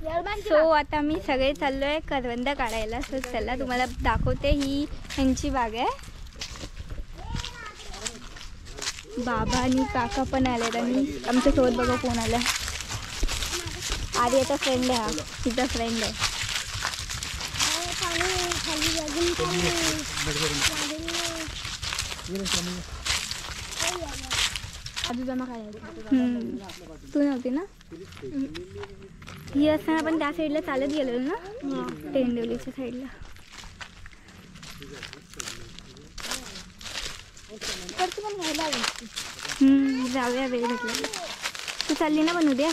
So आता मी सगळे चाललोय करवंद काढायला. सो चला तुम्हाला दाखवते. ही यांची बाग आहे. बाबा आणि काका पण आलेत आणि आमच्यासोबत बघा कोण आलं. आर्याचा फ्रेंड आहे. हा तिचा फ्रेंड आहे. तू नव्हती ना. ही असताना आपण त्या साईडला चालत गेलेलो ना, टेंडोलीच्या साईडला. जाऊया वेळ भेटला. तू चालली ना पण उद्या.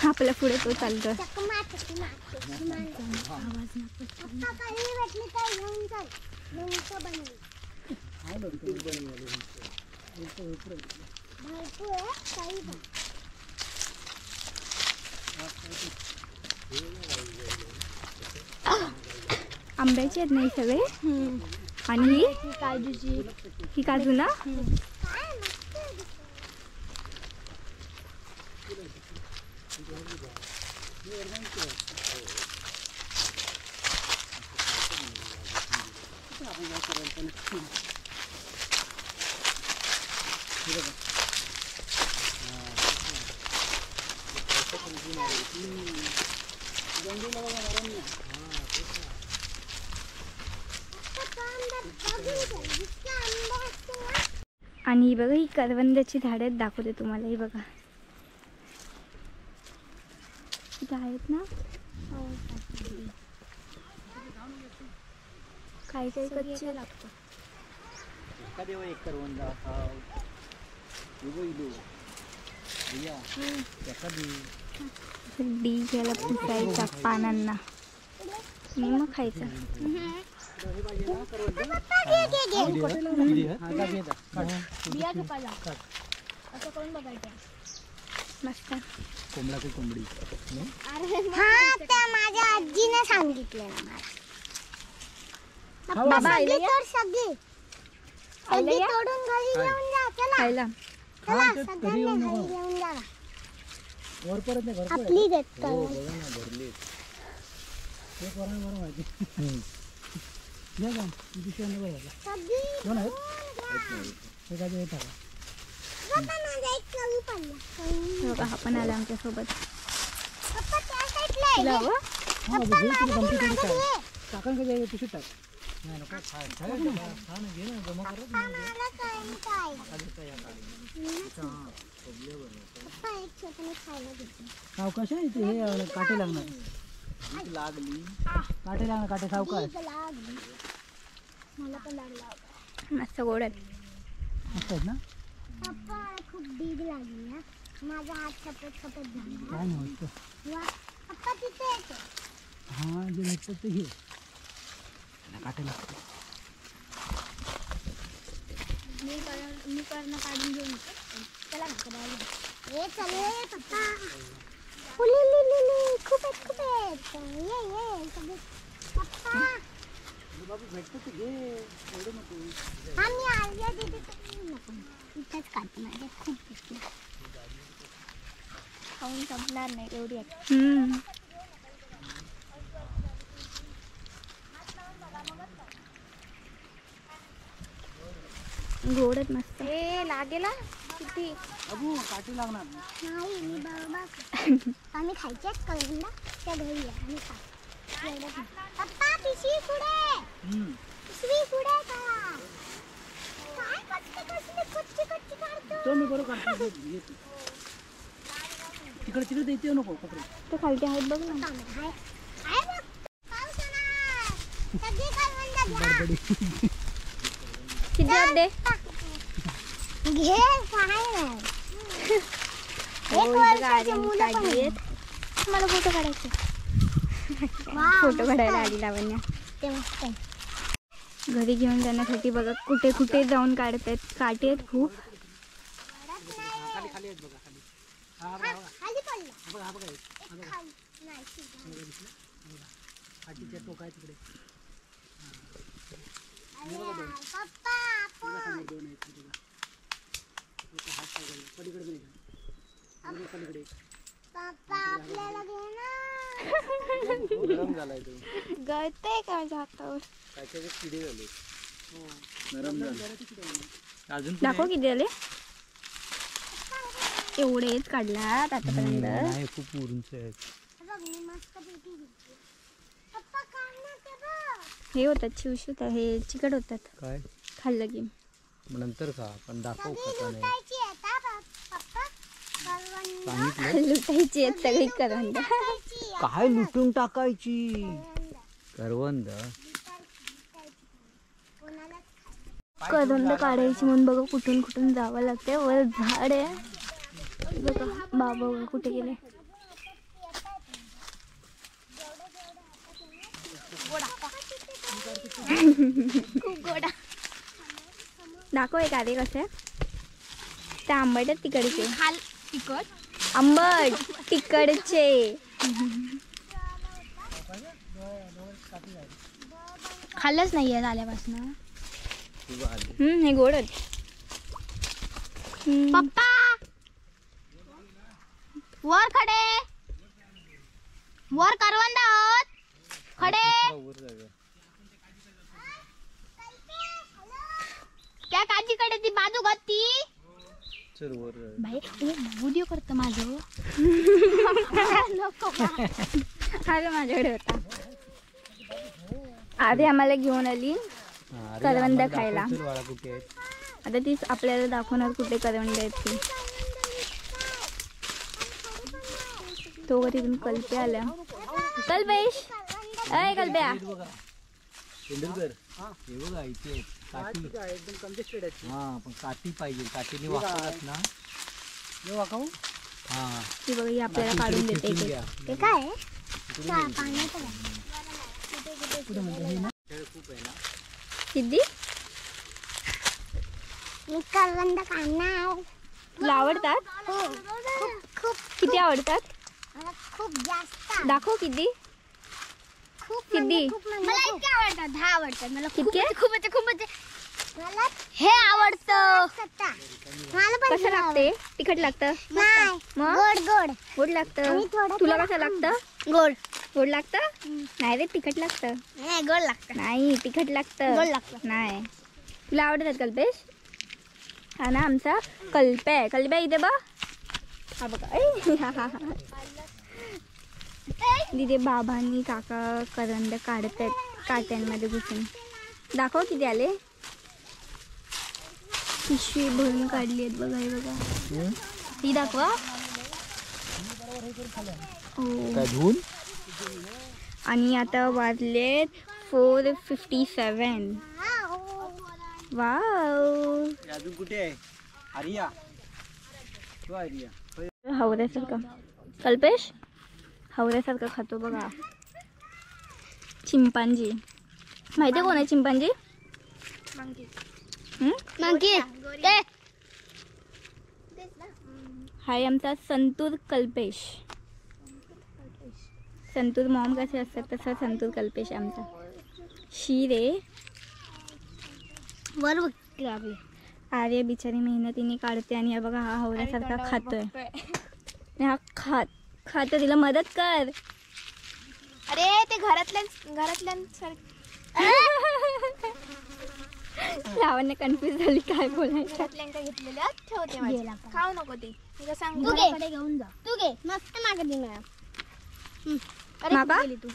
आपल्या पुढे तो चालतो. आंब्याचे आहेत नाही सगळे. आणि ही काजूची. ही काजू ना. आणि ही बघा, ही करवंदाची झाडं आहेत. दाखवते तुम्हाला. ही बघा इथं आहेत ना. काही काही कच्चे लागतं. डी घ्यायला पुसायचा पानांना आणि मग खायचं. मस्त. कोंबडाची कोंबडी. माझ्या आजीने सांगितलं. बाबा आले सगळे तोडून घरी घेऊन जा. चला खायला. आपली देत हा पण आला आमच्या सोबत. सावकाश आहे इथे. हे काटे लागणार. लागली काटे लागणार. काटे सावकाश. मस्त गोड आहेत. मस्त आहेत ना. खूप डीग लागली. माझा हात सपट सपट झाला. काय नव्हतं. पप्पा तिथे येतो. हा जे भेटतं ते घे. काटे लागते. मी करणं काढून घेऊन चला हे चले पप्पा. खूप आहेत ये पप्पा. भेटतं ते घे. एवढं नको. हा मी आर्या देते. नको इथंच काढते. माझे खूप दिसते. खाऊन संपणार नाही एवढी आहेत. गोड आहेत मस्त. हे लागेला किती. अगो काटे लागणार. नाही मी बाबा आम्ही खायचे करवंद त्या घरी आहे. आम्ही खाऊ. पप्पा पिशवी पुढे. पिशवी पुढे करा. काय कच्ची काढतो. तो मी बरोबर काढतो. तिकडे तिकडे द्यायचे नको कपडे. ते खालते आहेत बघ ना. किती आहेत दे. घे मला फोटो काढायचे. फोटो काढायला आली लावण्या. ते मस्त आहे. घरी घेऊन जाण्यासाठी बघा कुठे कुठे जाऊन काढत आहेत. काटे आहेत खूप. दोन आहेत तिथे बघा. लोकं हात टाकायला. पलीकडे नाही का? पलीकडे पप्पा आपल्याला घे ना. गरम झालाय तो. गळतंय का माझ्या हातावर? काय काय किडे झाले. नरम झालं. अजून दाखव किती आले. एवढेच काढलात आतापर्यंत. नाही खूप उंच आहेत. बघ मी मस्त पेटी घेतली. पप्पा काढ ना ते बघ. हे होतात शिवशिवत हे चिकट होतात काय खाल्लं की. नंतर खा पण दाखव सगळी खाता नाही. लुटायची आहेत हा पप्पा. करवंद सांगितलं लुटायची आहेत सगळी करवंद. लुटायची. काय लुटून टाकायची. करवंद कोणालाच करवंद काढायची म्हणून बघा कुठून कुठून जावं लागते. वर झाड आहे बघा. बाबा बघा कुठे गेले. खूप गोडा. दाखव एक आधी कसं ते आंबट आहेत तिकडचे. तिकट आंबट तिकडचे. खाल्लंच नाहीये आल्यापासून. हे गोड आहेत. पप्पा वर खडे. वर करवंद आहोत खडे. त्या काजीकडे ती बाजू घातली. भाई व्हिडिओ करतो माझं. अरे माझ्याकडे होता. आधी आम्हाला घेऊन आली करवंद खायला. आता तीच आपल्याला दाखवणार कुठे करवंद आहेत ती. तो तिथून कल्पे आल्या. कल्पेश अय कल्प्या. तेंडुलकर हे बघा इथे काठी एकदम कंजेस्टेड आहे. हा पण काठी पाहिजे. काठीने वाकवत ना. हे वाकवू. हा ती बघा ही आपल्याला काढून देते इथे. ते काय पाण्यात खूप आहे ना. सिद्धी मी करवंद खाणार. तुला आवडतात. खूप किती आवडतात मला खूप जास्त. दाखव किती. खूप सिद्धी मला इतके आवडतात. 10 आवडतात मला. किती खूपच मला हे आवडतं. मला पण कसं लागते. तिखट लागतं नाही मग गोड गोड गोड लागतं. आणि थोडं तुला कसं लागतं. गोड. गोड लागतं. नाही रे तिखट लागतं. नाही गोड लागतं. नाही तिखट लागतं. गोड लागतं. नाही. तुला आवडतात कल्पेश. हा ना आमचा कल्प्या आहे. कल्प्या इथे बघ. हा बघा. तिथे बाबांनी काका करवंद काढत आहेत काट्यांमध्ये घुसून. दाखव किती आले. पिशवी भरून काढली आहेत बघा. हे बघा ही दाखवा. काय धुवून. आणि आता वाजलेत 4:57. वाव अजून कुठे आहे आर्या. आर्या हावऱ्यासारखं. कल्पेश हावऱ्यासारखं खातो बघा. चिंपांजी माहिती कोण आहे चिंपांजी. मंकी हाय आमचा संतूर कल्पेश. संतूर मॉम कसे असतात तसा संतूर कल्पेश आमचा. शिरे वर बघ आपली. आर्य बिचारी मेहनतीने काढते आणि हा बघा हा हावऱ्यासारखा खातोय. हा खातो. तिला मदत कर. अरे ते घरातल्या लावण्य कन्फ्युज झाली काय बोलायचं. घरातल्यांका घेतलेल्या ठेवते माझ्या. खाऊ नको ते. तू घे घेऊन जा. तू घे मस्त मागे दे मला. मागा तू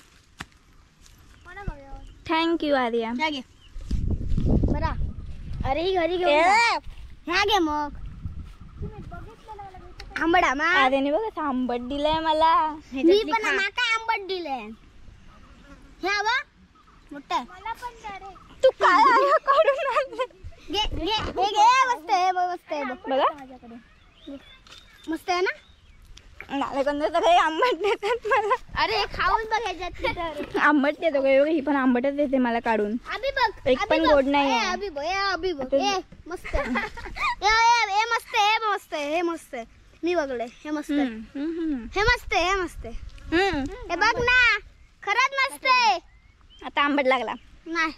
थँक्यू आर्या. घे बरा. अरे ही घरी घेऊन ह्या घे मग. आंबट आंबा. आर्याने बघ असं आंबट दिलंय मला. मी पण माका आंबट दिलंय. ह्या बा मोठा. मला पण दे. तू काय काढून आणलं? घे घे हे घे. मस्त आहे मस्त आहे बघा मस्त आहे ना. नालेकंद तर काही आंबट देतात मला. अरे खाऊन बघ ह्याच्यात. आंबट देतो का. ही पण आंबटच देते मला काढून. अभि बघ. एक पण गोड नाही आहे. अभि बघ. अभि बघ. ए मस्त आहे. ए मस्त आहे. हे मस्त आहे. हे मस्त आहे. मी बघले हे मस्त आहे. हे मस्त आहे. हे मस्त आहे. हे बघ ना खरंच मस्त आहे. आता आंबट लागला. नाही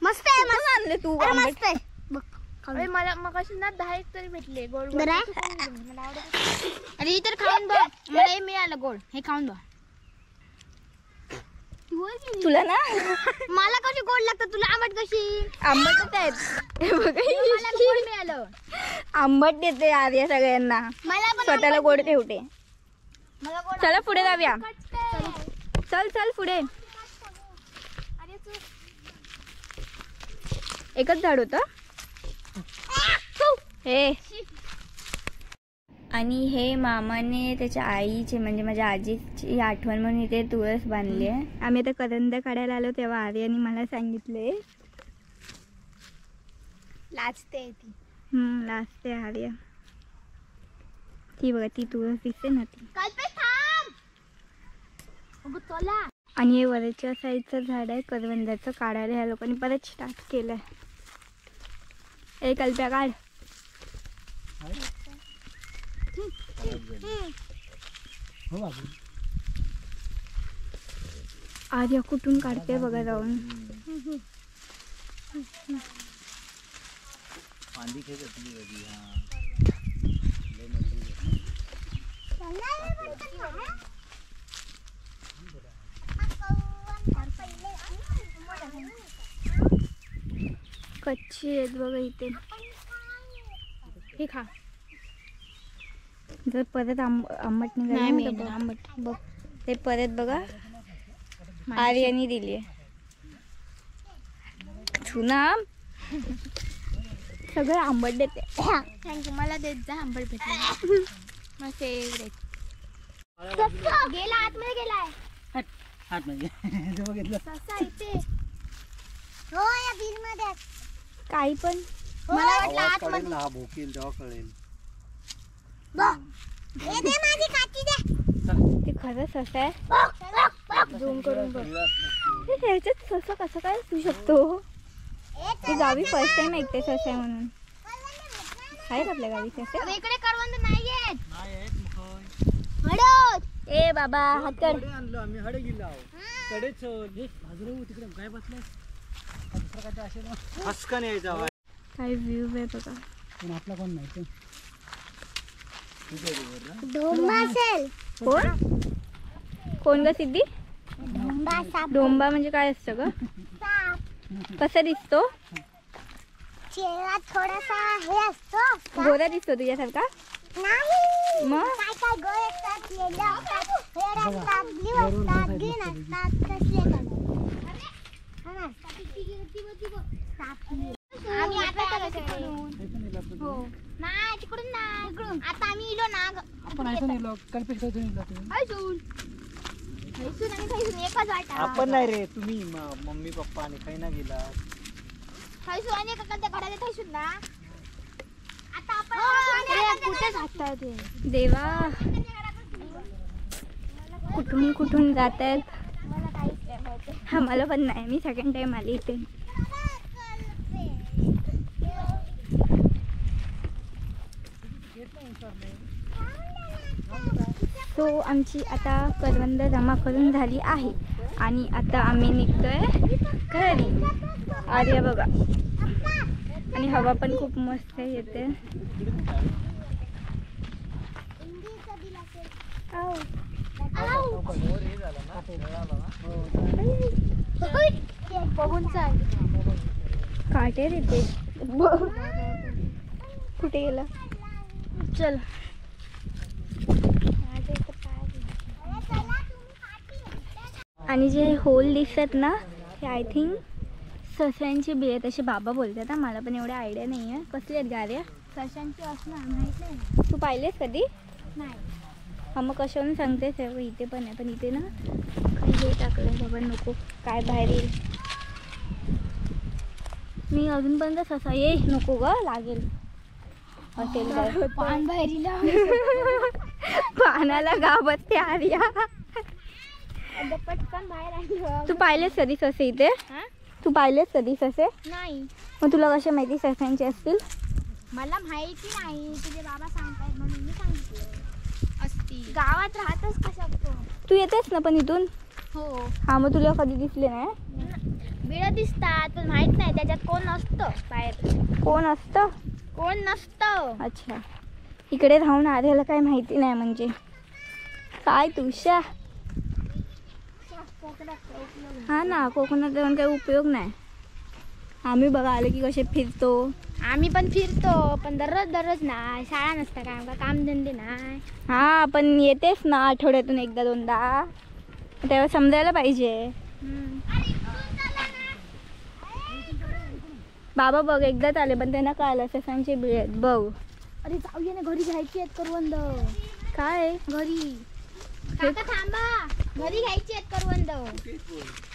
मस्त आहे. मस्त आणले तू अरे आंबट. मस्त आहे बघ. खाऊन मला मगाशी ना 10 तरी भेटले गोड बरं आहे? मला आवडत. अरे तर खाऊन बघ. मला हे मिळालं गोड. हे खाऊन बघ. तुला ना मला कशी गोड लागतं, तुला आंबट कशी? आंबटच आहेत. हे बघा, मला गोड मिळालं. आंबट देते आर्या सगळ्यांना, मला पण स्वतःला गोड ठेवते. मला गोड चला पुढे जाऊया. चल चल पुढे. एकच झाड होतं हे. आणि हे मामाने त्याच्या आईचे म्हणजे माझ्या आजीची आठवण म्हणून इथे तुळस बांधली आहे. आम्ही आता करंद काढायला आलो तेव्हा आर्याने मला सांगितले. लाजते ती. लाजते आर्या. ती बघा ती तुळस दिसते ना ती. आणि हे वरच्या साईडचं झाड आहे करवंदाचं, काढायला ह्या लोकांनी परत स्टार्ट केलंय. एक कल्प्या काढ. हो बाबू. आर्या कुठून काढते बघा जाऊन. फांदी खेच असली कधी. कच्ची आहेत बघा इथे. हे खा. जर परत आंबट निघालं ना तर आंबट बघ. ते परत बघा आर्याने दिली आहे. छुना सगळं आंबट देते. थँक्यू. मला देत जा आंबट भेटलं. माझा फेवरेट. गेला आतमध्ये गेलाय. हात म्हणजे बघितलं. ससा इथे. हो या बिल मध्ये. काही पण मला वाटलं आतमध्ये. हा भोकील तेव्हा कळेल. हे दे माझी काठी दे. ते खरंच असं आहे. झूम करून बघ. ह्याच्यात ससा कसं काय असू शकतो? ती गावी फर्स्ट टाइम ऐकते ससा आहे म्हणून. आहेत आपल्या गावी ससे. इकडे करवंद नाही आहेत. ए बाबा हातकड. हडे आणलो आम्ही. हडे गेलो कडेच भाजरे तिकडे काय बसलाय. दुसरं काय असेल हसकन यायचा. काय व्ह्यू आहे बघा. पण आपला कोण नाही तो. डोंबा असेल. कोण कोण ग सिद्धी? डोंबा साप. डोंबा म्हणजे काय असतं ग? साप. कसा दिसतो? चेहरा थोडासा हे असतो. गोरा दिसतो तुझ्यासारखा? नाही. मग काय काय गोळे असतात, येले असतात, रेड असतात, ब्ल्यू असतात, ग्रीन असतात, कसले कलर. हा ना. आम्ही आता तिकडून. हो. नाही तिकडून नाही. इकडून. आता आम्ही इलो ना. आपण ऐकून नेलो. कल्पेश काय नेलो तुम्ही. हैसून आणि हैसून एकच वाटा. आपण नाही रे. तुम्ही मम्मी पप्पा आणि काही ना गेला. हैसून आणि एका त्या घरात हैसून ना. आता आपण कुठे जातात ते. देवा कुठून कुठून जात आहेत. मला काहीच नाही माहिती. हा मला पण नाही. मी सेकंड टाइम आली इथे. सो आमची आता करवंद जमा करून झाली आहे आणि आता आम्ही निघतोय घरी. आर्या बघा. आणि हवा पण खूप मस्त येते. बघून चाल. काटे येते. कुठे गेला? चल. आणि जे होल दिसतात ना हे आय थिंक सस्यांची बी आहेत असे बाबा बोलतात. मला पण एवढ्या आयडिया नाही आहे. कसली आहेत गाड्या? सशांची असणार माहित नाही. तू पाहिलेस कधी? नाही. हा मग कशावरून सांगते सर्व. इथे पण आहे पण इथे ना काही हे टाकलं बाबा नको काय बाहेर येईल. मी अजूनपर्यंत ससा ये नको ग लागेल असेल पान बाहेरीला. पानाला गावत आर्या. पटकन बाहेर आली. तू पाहिलेस कधी ससे इथे? तू पाहिलेस कधी ससे? नाही. मग तुला कशा माहिती सस्यांचे असतील? मला माहिती नाही. तुझे बाबा सांगतायत म्हणून मी सांगितलं. असती गावात राहतच कशा. तू येतेस ना पण इथून? हो. हा मग तुला कधी दिसले नाही? बिळ दिसतात पण माहित नाही त्याच्यात कोण नसतं बाहेर. कोण असतं? कोण नसतं. अच्छा, इकडे राहून आर्याला काय माहिती नाही म्हणजे. काय तुषा? हा ना, कोकणात जाऊन काही उपयोग नाही. आम्ही बघा आलो की कसे फिरतो. आम्ही पण फिरतो पण दररोज नाही. शाळा नसतं काय आमका कामधंदे नाही. हा पण येतेस ना आठवड्यातून एकदा दोनदा, तेव्हा समजायला पाहिजे. बाबा बघ एकदाच आले पण त्यांना कळलं ससांचे बिळ आहेत बघ. अरे जाऊया ना, घरी घ्यायची आहेत करवंद. काय घरी काका थांबा, घरी घ्यायची आहेत करवंद.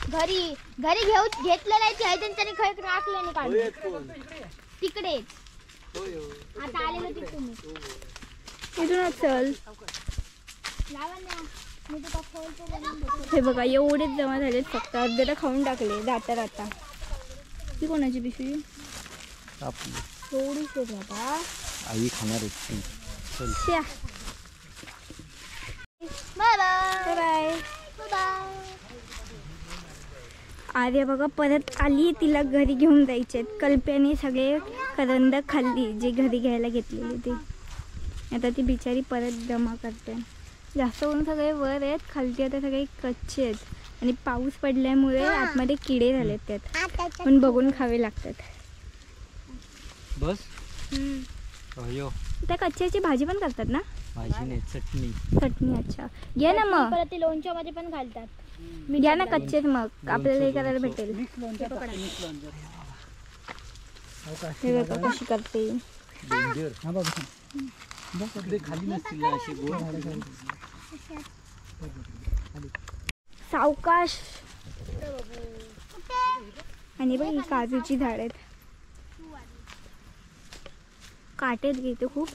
घरी घरी घेतलेलं आहे त्यांच्यानी खै राखल्याने काढून तिकडेच. आता आलेलो तिथून इथूनच चल. लावा ना, मी तुका खोलतो बनवून देतो. हे बघा एवढेच जमा झालेत फक्त, अर्धे तर खाऊन टाकले जाता जाता. ही कोणाची पिशवी? थोडीशी बाबा आई खाणार आहे. श्या. Bye bye bye. Bye. Arya बघा परत आली, तिला घरी घेऊन जायचे आहेत. कल्प्याने सगळे करंद खाल्ली जे घरी घ्यायला घेतलेली ती. आता ती बिचारी परत जमा करते. जास्त करून सगळे वर आहेत, खालती आता सगळे कच्चे आहेत आणि पाऊस पडल्यामुळे आतमध्ये किडे झालेत त्यात, पण बघून खावे लागतात. बस अयो, त्या कच्च्याची भाजी पण करतात ना? भाजी नाही, चटणी. चटणी. अच्छा घ्या ना मग. परत ते लोणच्या मध्ये पण घालतात. घ्या ना कच्चेच, मग आपल्याला हे करायला भेटेल. हे बघा कशी करते. खाली नसतील ना अशी गोड. सावकाश. आणि बघ ही काजूची झाड आहेत. काटेत घेते खूप.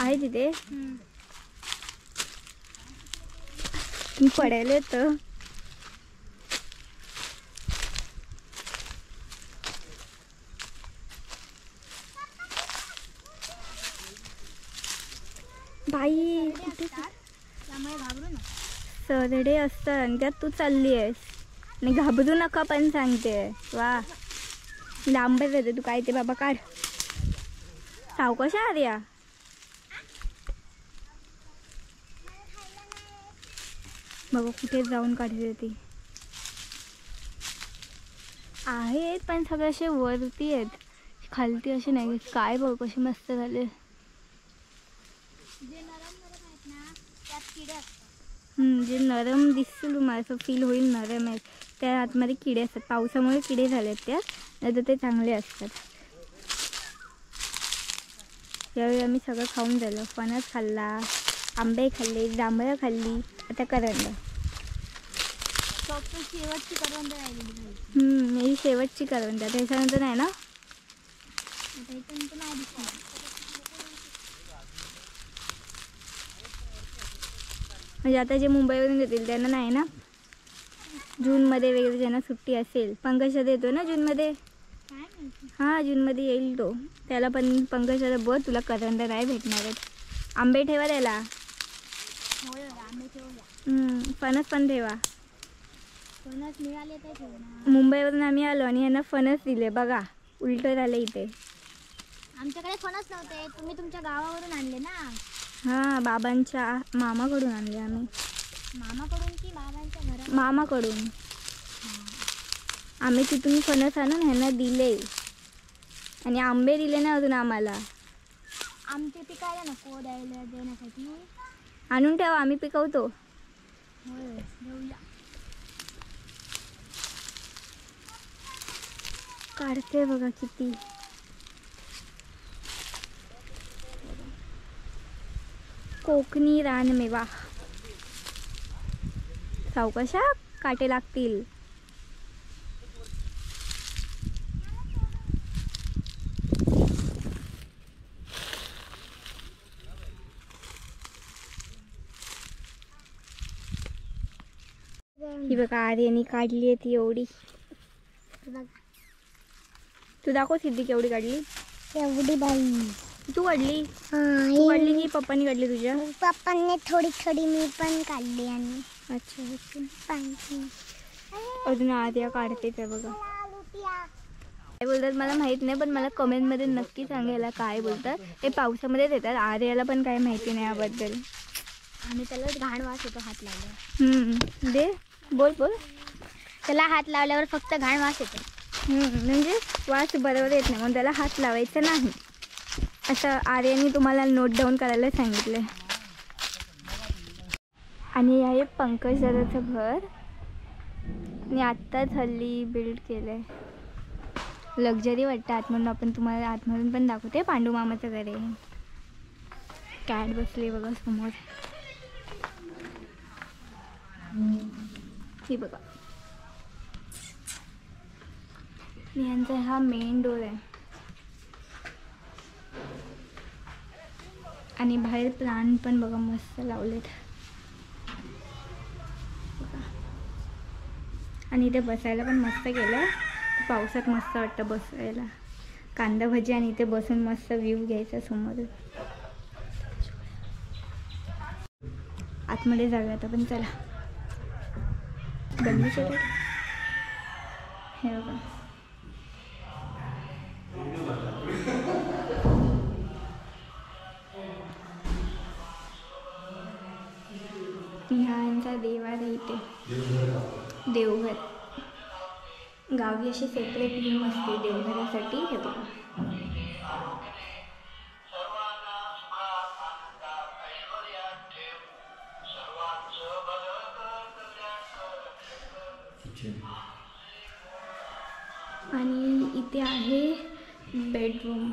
आहे तिथे पडायला येतं. बाई त्यामुळे घाबरू नका. सरडे असतात आणि त्यात तू चालली आहेस आणि घाबरू नका पण सांगते. वा लांबच येते तू. काय ते बाबा काढ. सावकाश आर्या. बघा कुठे जाऊन काढते ती. आहेत पण सगळे असे वरती आहेत, खालती असे नाही. काय बघ कसे मस्त झाले. जे नरम आहेत ना त्यात किडे असतात. जे नरम दिसतील तुम्हाला असं फील होईल नरम आहेत, त्या आतमध्ये किडे असतात. पावसामुळे किडे झालेत त्यात, नाही तर ते चांगले असतात. यावेळी आम्ही सगळं खाऊन झालं. फणस खाल्ला, आंबे खाल्ले, जांभळं खाल्ली, आता करंद. फक्त शेवटची करवंद राहिलेली. ही शेवटची करंद. त्याच्यानंतर नाही ना. त्याच्यानंतर नाही दिसणार. म्हणजे आता जे मुंबईवरून येतील त्यांना नाही ना. जूनमध्ये वगैरे ज्यांना सुट्टी असेल. पंकजाला येतो ना जूनमध्ये. काय माहिती. हां जूनमध्ये येईल तो. त्याला पण पंकजाला बघ तुला करंद नाही भेटणार आहेत. आंबे ठेवा त्याला. होय आंबे ठेवूया. फणस पण ठेवा. फणस मिळाले तर ठेवणार. मुंबईवरून आम्ही आलो आणि यांना फणस दिले. बघा उलटं झालं इथे. आमच्याकडे फणस नव्हते, तुम्ही तुमच्या गावावरून आणले ना. हां बाबांच्या मामाकडून आणले आम्ही. मामाकडून की बाबांच्या घरात. मामाकडून. आम्ही तिथून फणस आणून ह्यांना दिले आणि आंबे दिले ना अजून आम्हाला. आमचे पिकायला नको द्यायला देण्यासाठी. आणून ठेवा आम्ही पिकवतो. होय देऊया. काढते बघा किती. कोकणी रानमेवा. सावकाशा काटे लागतील. ही बघा आर्यानी काढली आहे ती एवढी. तू दाखव सिद्धी केवढी काढली. एवढी बाई. तू काढली हा, तू काढली की पप्पानी काढली तुझ्या? पप्पांनी थोडी थोडी मी पण काढली आणि अच्छा अच्छा. पाणी अजून आर्या काढते ते बघा. काय बोलतात मला माहीत नाही, पण मला कमेंटमध्ये नक्की सांगायला काय बोलतात. ते पावसामध्येच येतात. आर्याला पण काय माहिती नाही याबद्दल. आणि त्याला घाण वास येतो हात लावल्यावर. दे बोल बोल. त्याला हात लावल्यावर फक्त घाण वास येतो. म्हणजे वास बरोबर येत नाही म्हणून त्याला हात लावायचा नाही असं आर्याने तुम्हाला नोट डाऊन करायला सांगितलं. आणि हे पंकज दादाचं घर आणि आत्ताच हल्ली बिल्ड केलं आहे. लक्झरी वाटतं आतमधून. आपण तुम्हाला आतमधून पण दाखवते. पांडू मामाचं घर आहे. कॅट बसली बघा समोर. ही बघा. यांचा हा मेन डोर आहे. आणि बाहेर प्लांट पण बघा मस्त लावलेत. आणि इथे बसायला पण मस्त केलं. पावसात मस्त वाटतं बसायला. कांदा भजी आणि इथे बसून मस्त व्ह्यू घ्यायचा समोर. आतमध्ये जाऊया आता पण. चला गल्ली चला. हे बघा ह्यांचा देवार आहे इथे. देवघर. गावी अशी सेपरेट रूम असते देवघरासाठी. हे बघा आणि इथे आहे बेडरूम.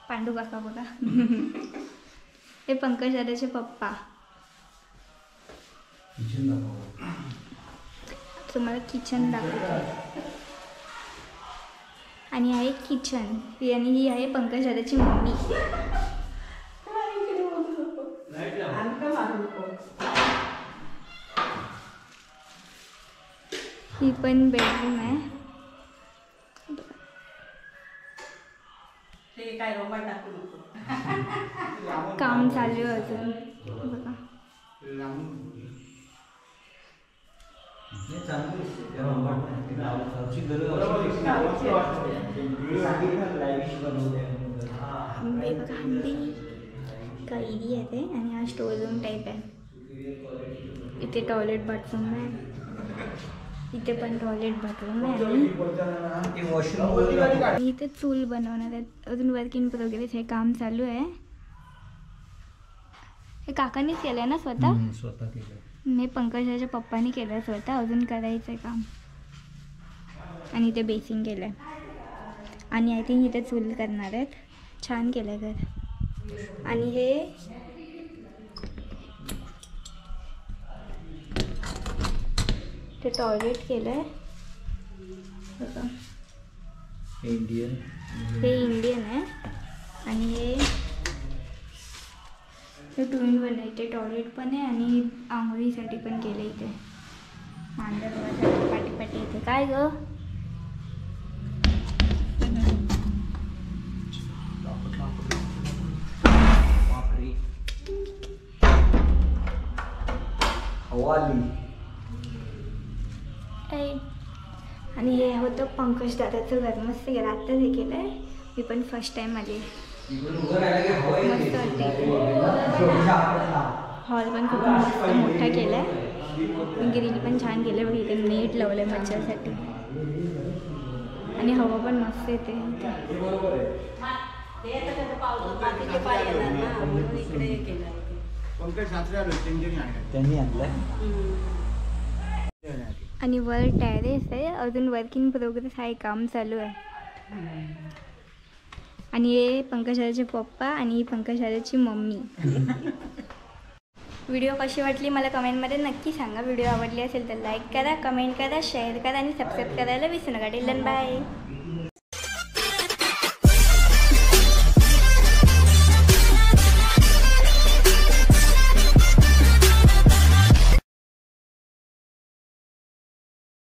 पांडू काका बघा. हे पंकज दादाचे पप्पा. तुम्हाला किचन दाखवतो. आणि आहे किचन. आणि ही आहे पंकज दादाची मम्मी. ही पण बेडरूम आहे. काम चालू आहे अजून बघा. आंबे बघा. आंबे कैरी आहे ते. आणि हा स्टोर रूम टाईप आहे. इथे टॉयलेट बाथरूम आहे. इथे पण टॉयलेट बाथरूम आहे. आणि इथे चूल बनवणार आहेत. अजून वर्क इन प्रोग्रेस. हे काम चालू आहे. हे काकांनीच केलं आहे ना स्वतः केलं. हे पंकजाच्या पप्पांनी केलं आहे स्वतः. अजून करायचं आहे काम. आणि इथे बेसिंग केलं आहे. आणि आय थिंक इथे चूल करणार आहेत. छान केलं आहे घर. आणि हे ते टॉयलेट केलं आहे. इंडियन. हे इंडियन आहे. आणि हे टून पण आहे. इथे टॉयलेट पण आहे आणि आंघोळीसाठी पण केलं इथे. मांडर वगैरे पाठी इथे. काय ग आणि हे होतं पंकज दादाचं घर. मस्त केलं. आत्ताच हे केलं आहे. मी पण फर्स्ट टाईम आली. मस्त वाटते. हॉल पण खूप मस्त मोठा केला आहे. ग्रिल पण छान केलं आहे. बघ इथे नेट लावलं आहे मच्छरसाठी. आणि हवा पण मस्त येते. त्यांनी आणलं. आणि वर टेरेस आहे. अजून वर्क इन प्रोग्रेस आहे. काम चालू आहे. आणि हे पंकजाचे पप्पा आणि पंकजाची मम्मी. व्हिडिओ कशी वाटली मला कमेंटमध्ये नक्की सांगा. व्हिडिओ आवडली असेल तर लाईक करा, कमेंट करा, शेअर करा आणि सबस्क्राईब करायला विसरू नका. Till then bye.